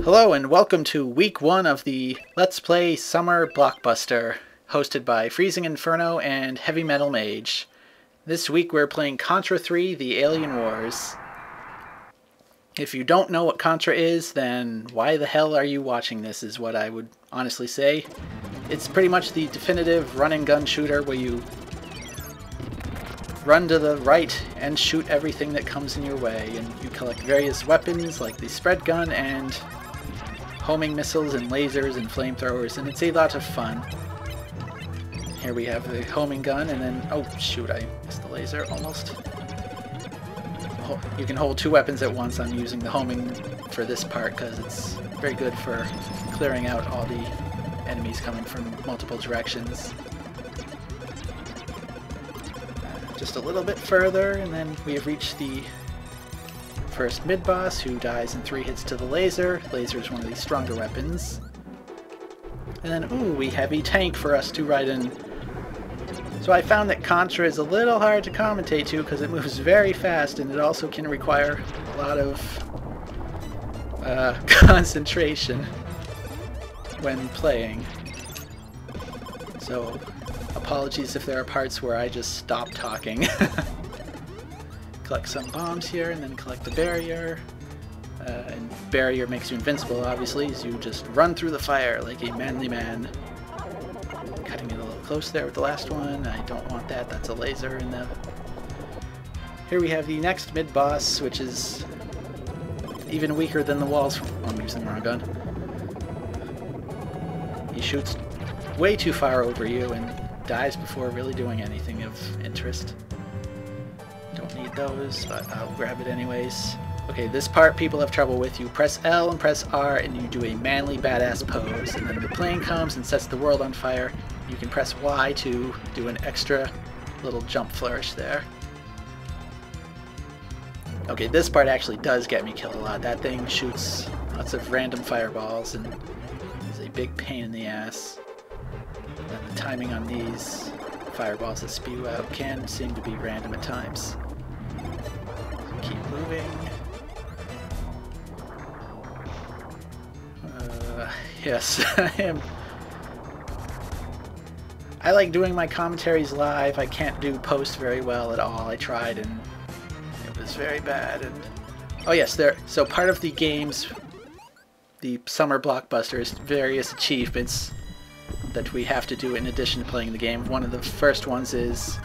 Hello and welcome to week 1 of the Let's Play Summer Blockbuster, hosted by Freezing Inferno and Heavy Metal Mage. This week we're playing Contra III, The Alien Wars. If you don't know what Contra is, then why the hell are you watching this, is what I would honestly say. It's pretty much the definitive run-and-gun shooter where you run to the right and shoot everything that comes in your way, and you collect various weapons like the spread gun and homing missiles and lasers and flamethrowers, and it's a lot of fun. Here we have the homing gun, and then, oh shoot, I missed the laser almost. You can hold 2 weapons at once. I'm using the homing for this part because it's very good for clearing out all the enemies coming from multiple directions. Just a little bit further, and then we have reached the first mid-boss, who dies in 3 hits to the laser. Laser is one of the stronger weapons. And then, ooh, we have a tank for us to ride in. So I found that Contra is a little hard to commentate to because it moves very fast, and it also can require a lot of concentration when playing. So apologies if there are parts where I just stop talking. Collect some bombs here, and then collect the barrier. And barrier makes you invincible, obviously, as you just run through the fire like a manly man. Cutting it a little close there with the last one. I don't want that. That's a laser. And here we have the next mid-boss, which is even weaker than the walls. Oh, I'm using the wrong gun. He shoots way too far over you and dies before really doing anything of interest. Don't need those, but I'll grab it anyways. Okay, this part people have trouble with. You press L and press R and you do a manly badass pose, and then the plane comes and sets the world on fire. You can press Y to do an extra little jump flourish there. Okay, this part actually does get me killed a lot. That thing shoots lots of random fireballs and is a big pain in the ass. And the timing on these fireballs that spew out can seem to be random at times. Keep moving. Yes, I like doing my commentaries live. I can't do post very well at all. I tried and it was very bad. And oh yes, so part of the games, the Summer Blockbuster, is various achievements that we have to do in addition to playing the game. One of the first ones is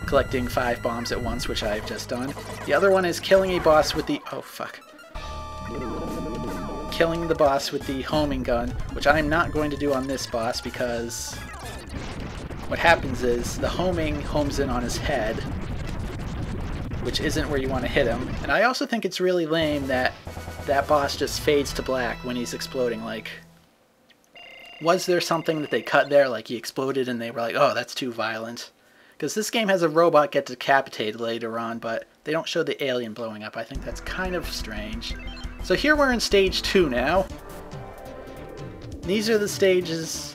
collecting 5 bombs at once, which I've just done. The other one is killing a boss with the... oh, fuck. Killing the boss with the homing gun, which I'm not going to do on this boss because what happens is the homing homes in on his head, which isn't where you want to hit him. And I also think it's really lame that that boss just fades to black when he's exploding. Like, was there something that they cut there? Like, he exploded and they were like, oh, that's too violent. Because this game has a robot get decapitated later on, but they don't show the alien blowing up. I think that's kind of strange. So here we're in stage 2 now. These are the stages.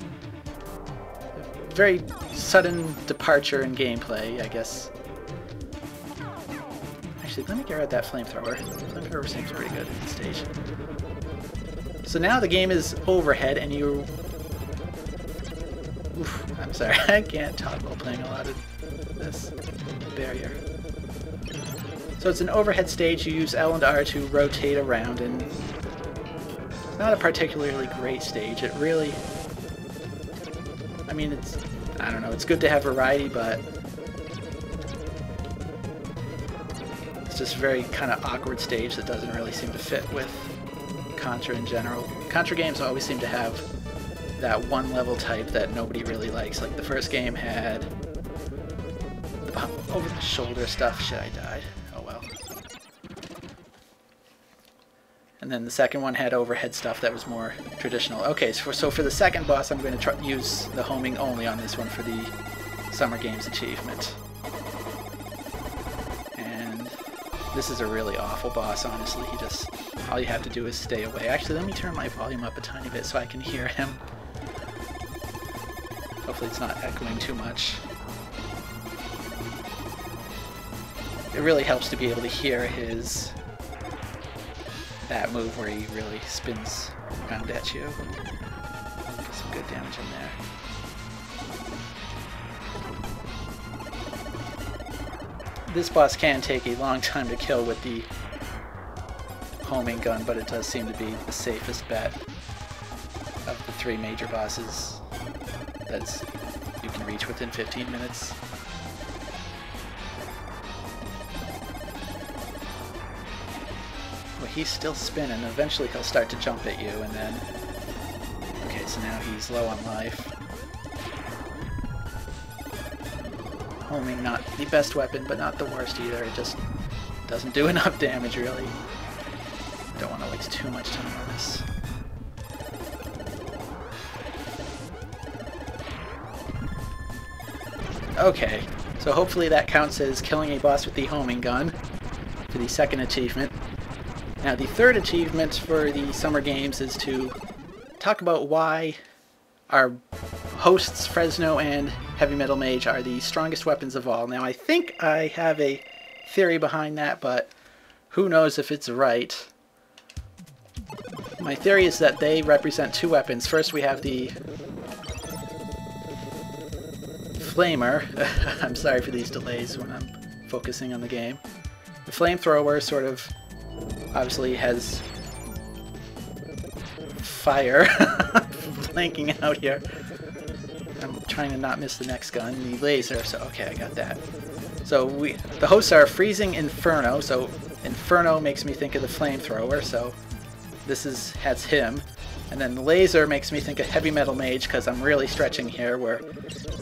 Very sudden departure in gameplay, I guess. Actually, let me get rid of that flamethrower. Flamethrower seems pretty good at this stage. So now the game is overhead and you... oof, I'm sorry, I can't talk while playing a lot of this barrier. So it's an overhead stage. You use L and R to rotate around, and it's not a particularly great stage. It really... I mean, it's... I don't know, it's good to have variety, but it's just a very kind of awkward stage that doesn't really seem to fit with Contra in general. Contra games always seem to have that one level type that nobody really likes. Like the first game had the over-the-shoulder stuff. Shit, I died. Oh well. And then the second one had overhead stuff that was more traditional. Okay, so for the second boss, I'm going to use the homing only on this one for the Summer Games achievement. And this is a really awful boss, honestly. He just... all you have to do is stay away. Actually, let me turn my volume up a tiny bit so I can hear him. Hopefully it's not echoing too much. It really helps to be able to hear his that move where he really spins around at you. Get some good damage in there. This boss can take a long time to kill with the homing gun, but it does seem to be the safest bet of the 3 major bosses that you can reach within 15 minutes. Well, he's still spinning. Eventually he'll start to jump at you, and then... Okay, so now he's low on life. Homing, not the best weapon, but not the worst either. It just doesn't do enough damage, really. Don't want to waste too much time on this. Okay, so hopefully that counts as killing a boss with the homing gun for the second achievement. Now the third achievement for the Summer Games is to talk about why our hosts, Fresno and Heavy Metal Mage, are the strongest weapons of all. Now I think I have a theory behind that, but who knows if it's right. My theory is that they represent 2 weapons. First we have the Flamer. I'm sorry for these delays when I'm focusing on the game. The Flamethrower sort of obviously has fire. Blanking out here. I'm trying to not miss the next gun. The laser, so okay, I got that. So the hosts are Freezing Inferno, so Inferno makes me think of the Flamethrower, so has him. And then the laser makes me think of Heavy Metal Mage, because I'm really stretching here, where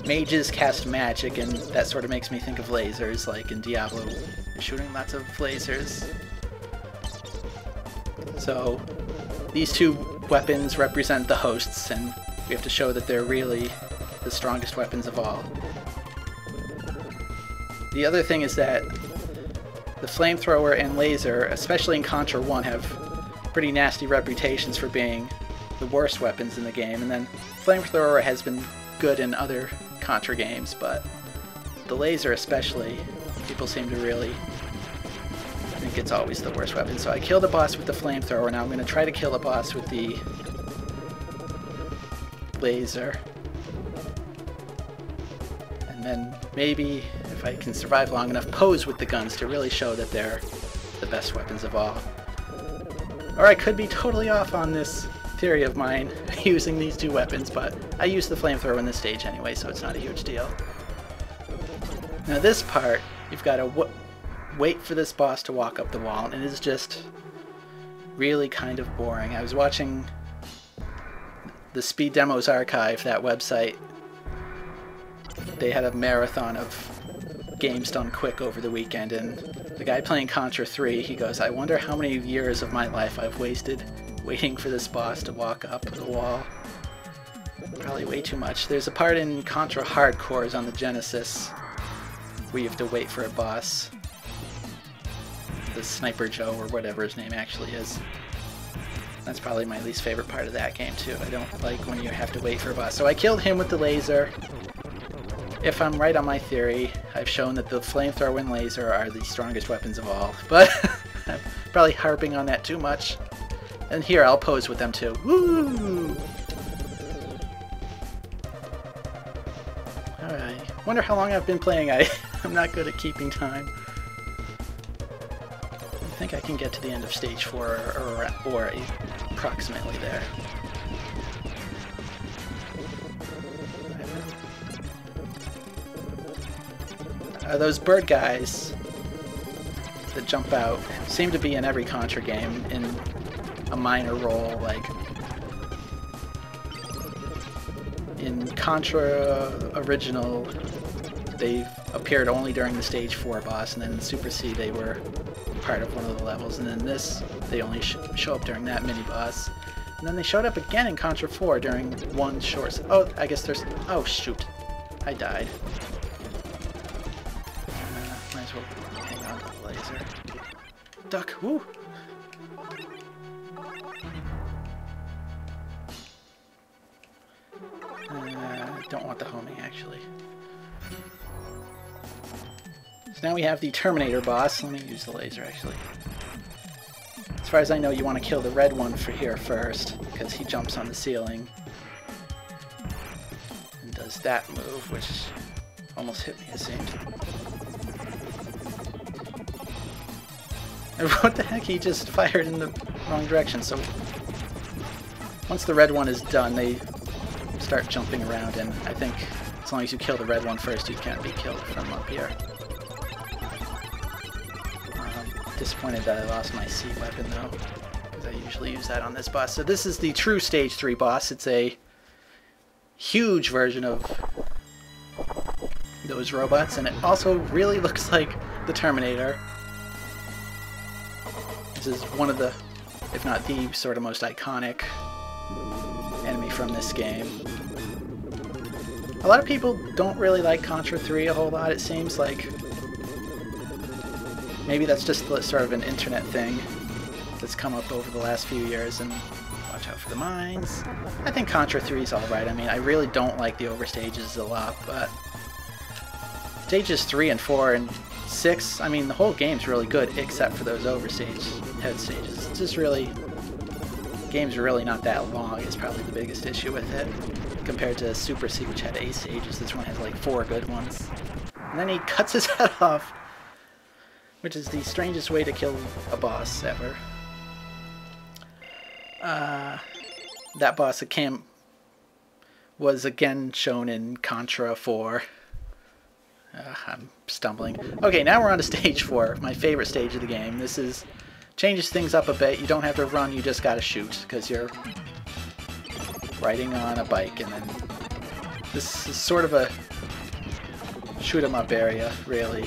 mages cast magic, and that sort of makes me think of lasers, like in Diablo, you're shooting lots of lasers. So these 2 weapons represent the hosts, and we have to show that they're really the strongest weapons of all. The other thing is that the Flamethrower and laser, especially in Contra 1, have pretty nasty reputations for being the worst weapons in the game, and then Flamethrower has been good in other Contra games, but the laser especially, people seem to really think it's always the worst weapon. So I killed a boss with the Flamethrower, now I'm going to try to kill a boss with the laser. And then maybe, if I can survive long enough, pose with the guns to really show that they're the best weapons of all. Or I could be totally off on this theory of mine using these 2 weapons, but I use the Flamethrower in this stage anyway, so it's not a huge deal. Now this part, you've got to wait for this boss to walk up the wall, and it is just really kind of boring. I was watching the Speed Demos Archive, that website. They had a marathon of games done quick over the weekend, and the guy playing Contra 3, he goes, I wonder how many years of my life I've wasted waiting for this boss to walk up the wall. Probably way too much. There's a part in Contra Hardcores on the Genesis where you have to wait for a boss. The Sniper Joe, or whatever his name actually is. That's probably my least favorite part of that game too. I don't like when you have to wait for a boss. So I killed him with the laser. If I'm right on my theory, I've shown that the Flamethrower and laser are the strongest weapons of all. But I'm probably harping on that too much. And here, I'll pose with them too. Woo! Alright. Wonder how long I've been playing. I'm not good at keeping time. I think I can get to the end of stage 4 or approximately there. Those bird guys that jump out seem to be in every Contra game in a minor role. Like in Contra Original, they appeared only during the stage 4 boss, and then in Super C they were part of one of the levels, and in this they only show up during that mini boss. And then they showed up again in Contra 4 during one short... Oh, I guess there's... Oh, shoot. I died. Might as well hang on to the laser. Duck! Woo! Don't want the homing, actually. So now we have the Terminator boss. Let me use the laser, actually. It's As far as I know, you want to kill the red one for here first, because he jumps on the ceiling and does that move, which almost hit me, it seemed. What the heck? He just fired in the wrong direction. So once the red one is done, they start jumping around, and I think as long as you kill the red one first, you can't be killed from up here. Disappointed that I lost my C weapon though, because I usually use that on this boss. So this is the true Stage 3 boss. It's a huge version of those robots, and it also really looks like the Terminator. This is one of the, if not the, sort of most iconic enemy from this game. A lot of people don't really like Contra 3 a whole lot, it seems like. Maybe that's just sort of an internet thing that's come up over the last few years, and watch out for the mines. I think Contra 3 is alright. I mean, I really don't like the overstages a lot, but stages 3 and 4 and 6, I mean, the whole game's really good except for those overstage head stages. It's just really, the game's really not that long is probably the biggest issue with it. Compared to Super C, which had 8 stages, this one has like 4 good ones. And then he cuts his head off, which is the strangest way to kill a boss ever. That boss was again shown in Contra 4. I'm stumbling. Okay, now we're on to stage 4, my favorite stage of the game. This changes things up a bit. You don't have to run, you just gotta shoot, because you're riding on a bike, and then this is sort of a shoot 'em up area, really.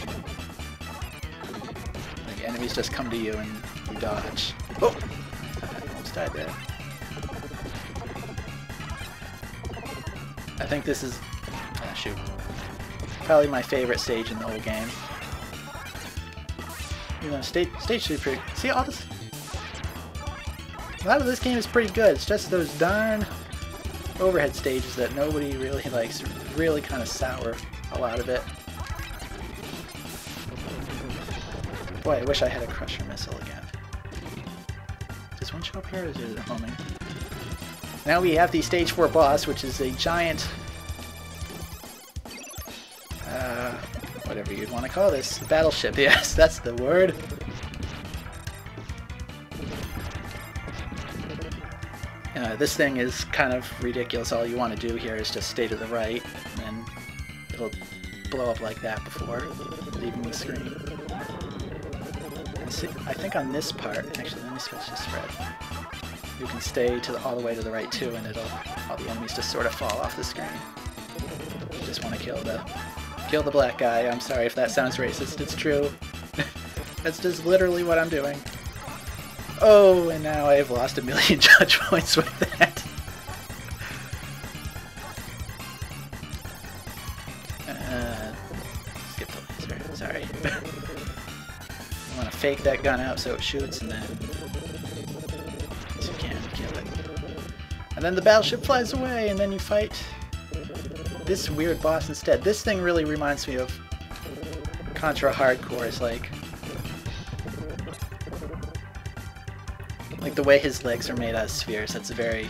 Like, enemies just come to you and you dodge. Oh! I almost died there. I think this is... shoot. Probably my favorite stage in the whole game. You know, stage 2 pretty... See, all this... A lot of this game is pretty good. It's just those darn overhead stages that nobody really likes. Really kind of sour a lot of it. Boy, I wish I had a Crusher missile again. Does one show up here, or is it homing? Now we have the stage 4 boss, which is a giant... whatever you'd want to call this. Battleship, yes, that's the word. This thing is kind of ridiculous. All you want to do here is just stay to the right, and it'll blow up like that before leaving the screen. See, I think on this part, actually, let me switch to spread. You can stay all the way to the right too, and all the enemies just sort of fall off the screen. You just want to kill the black guy. I'm sorry if that sounds racist. It's true. That's just literally what I'm doing. Oh, and now I have lost 1,000,000 judge points with that. Skip the laser. Sorry. You want to fake that gun out so it shoots, and then you can kill it. And then the battleship flies away, and then you fight this weird boss instead. This thing really reminds me of Contra Hardcore. It's like the way his legs are made out of spheres. That's a very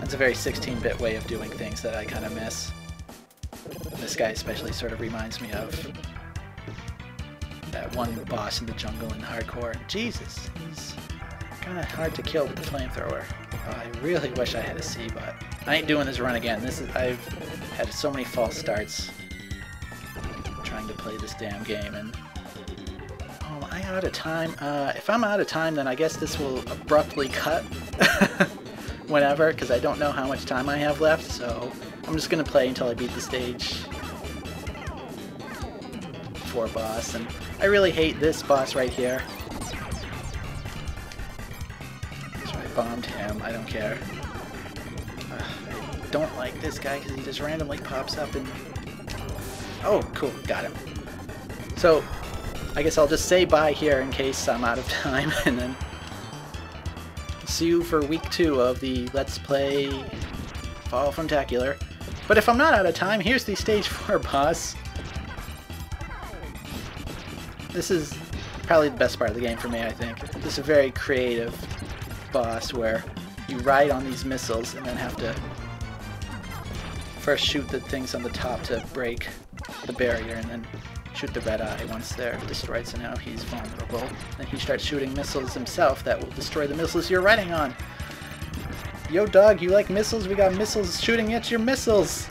16-bit way of doing things that I kind of miss. This guy especially sort of reminds me of that one boss in the jungle in Hardcore. Jesus, he's kind of hard to kill with the flamethrower. Oh, I really wish I had a C, but I ain't doing this run again. I've had so many false starts trying to play this damn game, and oh, am I out of time? If I'm out of time, then I guess this will abruptly cut whenever, because I don't know how much time I have left, so I'm just going to play until I beat the stage 4 boss, and I really hate this boss right here. So I bombed him, I don't care. I don't like this guy because he just randomly pops up and... Oh, cool, got him. So, I guess I'll just say bye here in case I'm out of time, and then see you for week 2 of the Let's Play Fall from Tacular. But if I'm not out of time, here's the stage 4 boss. This is probably the best part of the game for me, I think. This is a very creative boss where you ride on these missiles and then have to first shoot the things on the top to break the barrier, and then shoot the red eye once they're destroyed, so now he's vulnerable. Then he starts shooting missiles himself that will destroy the missiles you're riding on. Yo dog, you like missiles? We got missiles shooting at your missiles!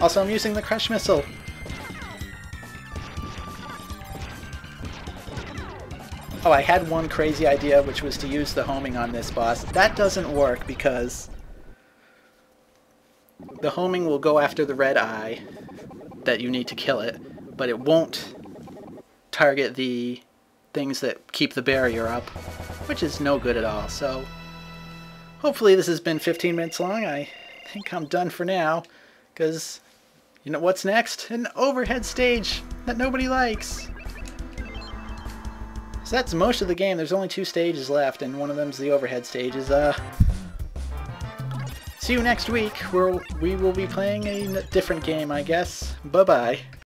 Also, I'm using the crush missile. Oh, I had one crazy idea, which was to use the homing on this boss. That doesn't work because the homing will go after the red eye that you need to kill it, but it won't target the things that keep the barrier up, which is no good at all. So hopefully this has been 15 minutes long. I think I'm done for now, because you know what's next? An overhead stage that nobody likes. So that's most of the game. There's only 2 stages left, and one of them's the overhead stages. See you next week, where we will be playing a different game, I guess. Bye-bye.